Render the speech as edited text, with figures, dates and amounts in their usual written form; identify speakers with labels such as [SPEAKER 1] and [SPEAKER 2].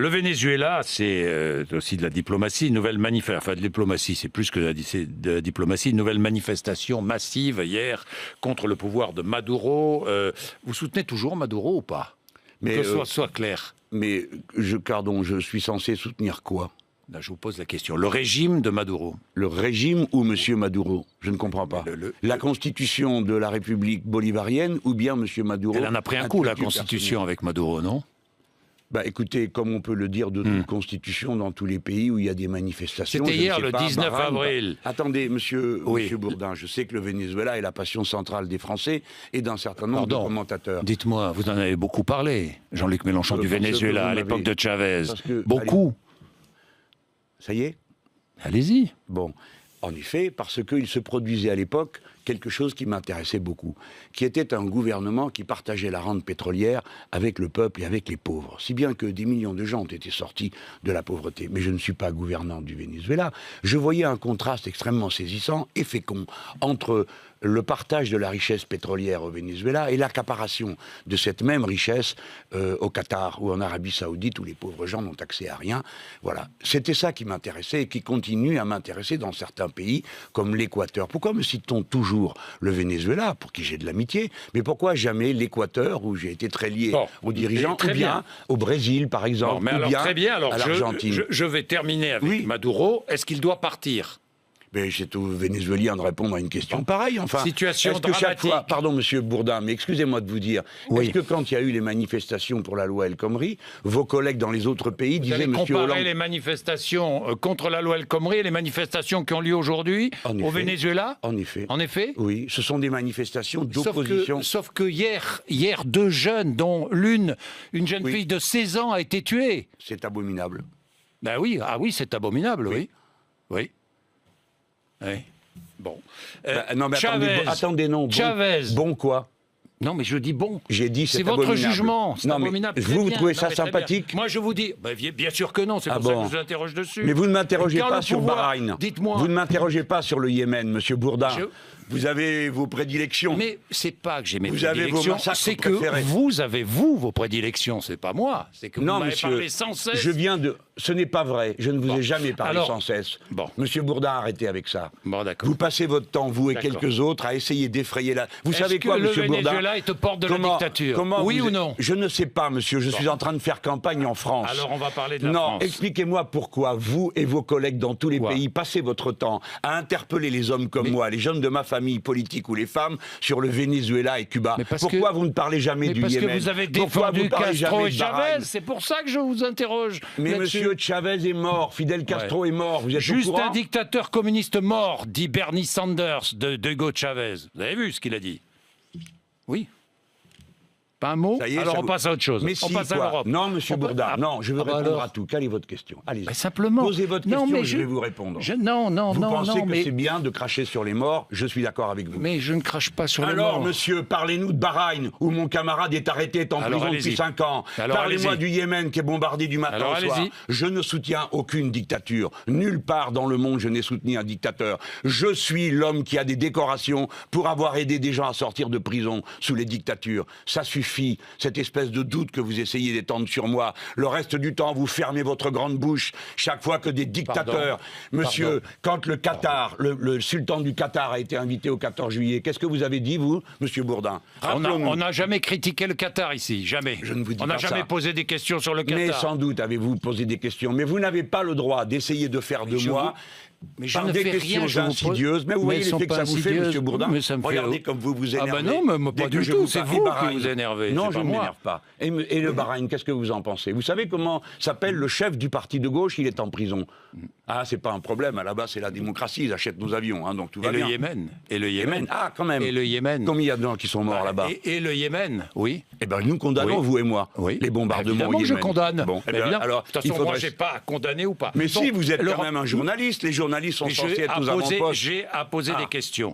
[SPEAKER 1] Le Venezuela, c'est aussi de la diplomatie, une nouvelle manifestation. Enfin, de diplomatie, c'est plus que de la diplomatie. Une nouvelle manifestation massive hier contre le pouvoir de Maduro. Vous soutenez toujours Maduro ou pas?
[SPEAKER 2] Mais
[SPEAKER 1] que ce soit clair.
[SPEAKER 2] Mais pardon, je suis censé soutenir quoi?
[SPEAKER 1] Là, je vous pose la question. Le régime de Maduro.
[SPEAKER 2] Le régime ou Monsieur Maduro? Je ne comprends pas. La constitution de la République bolivarienne ou bien Monsieur Maduro?
[SPEAKER 1] Elle en a pris un coup, la constitution, avec Maduro, non?
[SPEAKER 2] Bah écoutez, comme on peut le dire de toute constitution dans tous les pays où il y a des manifestations...
[SPEAKER 1] C'était hier, le 19 avril.
[SPEAKER 2] Attendez, monsieur Bourdin, je sais que le Venezuela est la passion centrale des Français et d'un certain nombre de commentateurs.
[SPEAKER 1] Dites-moi, vous en avez beaucoup parlé, Jean-Luc Mélenchon, du Venezuela, à l'époque de Chavez. Beaucoup.
[SPEAKER 2] Ça y est?
[SPEAKER 1] Allez-y.
[SPEAKER 2] Bon, en effet, parce qu'il se produisait à l'époque quelque chose qui m'intéressait beaucoup, qui était un gouvernement qui partageait la rente pétrolière avec le peuple et avec les pauvres. Si bien que des millions de gens ont été sortis de la pauvreté. Mais je ne suis pas gouvernant du Venezuela. Je voyais un contraste extrêmement saisissant et fécond entre le partage de la richesse pétrolière au Venezuela et l'accaparation de cette même richesse au Qatar ou en Arabie Saoudite où les pauvres gens n'ont accès à rien. Voilà. C'était ça qui m'intéressait et qui continue à m'intéresser dans certains pays comme l'Équateur. Pourquoi me cite-t-on toujours le Venezuela, pour qui j'ai de l'amitié, mais pourquoi jamais l'Équateur, où j'ai été très lié aux dirigeants, ou bien au Brésil, par exemple, ou bien à l'Argentine.
[SPEAKER 1] Je vais terminer avec Maduro. Est-ce qu'il doit partir?
[SPEAKER 2] Mais c'est aux Vénézuéliens de répondre à une question pareille. Enfin,
[SPEAKER 1] situation
[SPEAKER 2] est-ce que
[SPEAKER 1] dramatique.
[SPEAKER 2] Chaque fois, pardon, monsieur Bourdin, mais excusez-moi de vous dire, est-ce que quand il y a eu les manifestations pour la loi El Khomri, vos collègues dans les autres pays disaient, monsieur Hollande...
[SPEAKER 1] comparer les manifestations contre la loi El Khomri et les manifestations qui ont lieu aujourd'hui au Venezuela?
[SPEAKER 2] En effet.
[SPEAKER 1] En effet?
[SPEAKER 2] Oui, ce sont des manifestations d'opposition.
[SPEAKER 1] Sauf que hier, deux jeunes, dont une jeune fille de 16 ans a été tuée.
[SPEAKER 2] C'est abominable.
[SPEAKER 1] Ben oui, c'est abominable, oui. Oui. Bon.
[SPEAKER 2] Non, mais attendez, non. Bon,
[SPEAKER 1] Chavez.
[SPEAKER 2] Bon quoi?
[SPEAKER 1] Non, mais je dis bon.
[SPEAKER 2] J'ai dit
[SPEAKER 1] c'est votre jugement. C'est abominable.
[SPEAKER 2] Vous trouvez ça sympathique?
[SPEAKER 1] Moi, je vous dis, bien sûr que non. C'est pour ça que je vous interroge dessus.
[SPEAKER 2] Mais vous ne m'interrogez pas sur Bahreïn.
[SPEAKER 1] Dites-moi.
[SPEAKER 2] Vous ne m'interrogez pas sur le Yémen, monsieur Bourdin. Vous avez vos prédilections.
[SPEAKER 1] Mais c'est pas que j'ai mes
[SPEAKER 2] prédilections. Vous avez vos massacres
[SPEAKER 1] c'est que vous avez vos prédilections. C'est pas moi. C'est que vous m'avez parlé sans cesse.
[SPEAKER 2] Je viens de. Ce n'est pas vrai. Je ne vous ai jamais parlé sans cesse. Monsieur Bourdin, arrêtez avec ça.
[SPEAKER 1] Bon, d'accord.
[SPEAKER 2] Vous passez votre temps, vous et quelques autres, à essayer d'effrayer la. Vous savez quoi, monsieur Bourdin?
[SPEAKER 1] Est-ce que le Venezuela est aux portes de la dictature? Oui ou non?
[SPEAKER 2] Je ne sais pas, monsieur. Je suis en train de faire campagne en France.
[SPEAKER 1] Alors on va parler de la France.
[SPEAKER 2] Non, expliquez-moi pourquoi vous et vos collègues dans tous les pays passez votre temps à interpeller les hommes comme moi, les jeunes de ma famille politique ou les femmes, sur le Venezuela et Cuba. Pourquoi vous ne parlez jamais du Yémen?
[SPEAKER 1] Parce que vous avez défendu Castro et Chavez. C'est pour ça que je vous interroge.
[SPEAKER 2] Mais monsieur Chavez est mort, Fidel Castro est mort. Vous êtes
[SPEAKER 1] juste
[SPEAKER 2] au courant?
[SPEAKER 1] Un dictateur communiste mort, dit Bernie Sanders de Hugo Chavez. Vous avez vu ce qu'il a dit? Oui. Pas un mot? Alors on passe à autre chose. On passe à l'Europe.
[SPEAKER 2] Non, monsieur Bourdin, non, je veux répondre à tout. Quelle est votre question? Allez-y.
[SPEAKER 1] Simplement.
[SPEAKER 2] Posez votre question et je vais vous répondre.
[SPEAKER 1] Vous
[SPEAKER 2] pensez que c'est bien de cracher sur les morts? Je suis d'accord avec vous.
[SPEAKER 1] Mais je ne crache pas sur les morts.
[SPEAKER 2] Alors, monsieur, parlez-nous de Bahreïn, où mon camarade est arrêté, est en prison depuis 5 ans. Parlez-moi du Yémen, qui est bombardé du matin au soir. Je ne soutiens aucune dictature. Nulle part dans le monde, je n'ai soutenu un dictateur. Je suis l'homme qui a des décorations pour avoir aidé des gens à sortir de prison sous les dictatures. Ça suffit. Cette espèce de doute que vous essayez d'étendre sur moi. Le reste du temps, vous fermez votre grande bouche chaque fois que des dictateurs... Monsieur, quand le Qatar, le sultan du Qatar a été invité au 14 juillet, qu'est-ce que vous avez dit, vous, monsieur Bourdin?
[SPEAKER 1] On n'a jamais critiqué le Qatar ici, jamais.
[SPEAKER 2] Je ne vous dis
[SPEAKER 1] on n'a jamais posé des questions sur le Qatar.
[SPEAKER 2] Mais sans doute avez-vous posé des questions. Mais vous n'avez pas le droit d'essayer de faire de moi...
[SPEAKER 1] Mais je
[SPEAKER 2] par
[SPEAKER 1] ne
[SPEAKER 2] des
[SPEAKER 1] fais
[SPEAKER 2] questions
[SPEAKER 1] rien,
[SPEAKER 2] insidieuses. Mais vous voyez l'effet que ça vous fait, monsieur Bourdin? Regardez comme vous vous énervez.
[SPEAKER 1] Ah ben non, mais pas du tout, c'est vous qui vous énervez.
[SPEAKER 2] Non, je ne m'énerve pas. Et le Bahreïn, qu'est-ce que vous en pensez? Vous savez comment s'appelle le chef du parti de gauche? Il est en prison. Ah, c'est pas un problème, à la base c'est la démocratie, ils achètent nos avions, hein, donc tout va bien.
[SPEAKER 1] Et le Yémen.
[SPEAKER 2] Ah, quand même.
[SPEAKER 1] Et le Yémen.
[SPEAKER 2] Combien il y a de gens qui sont morts là-bas?
[SPEAKER 1] Et le Yémen, oui.
[SPEAKER 2] Eh bien, nous condamnons, vous et moi, les bombardements au Yémen.
[SPEAKER 1] Je condamne.
[SPEAKER 2] Bon,
[SPEAKER 1] alors, de toute façon, moi, j'ai pas à condamner ou pas.
[SPEAKER 2] Mais si, vous êtes quand même un journaliste, les journalistes sont censés être aux avant-postes.
[SPEAKER 1] J'ai à poser des questions.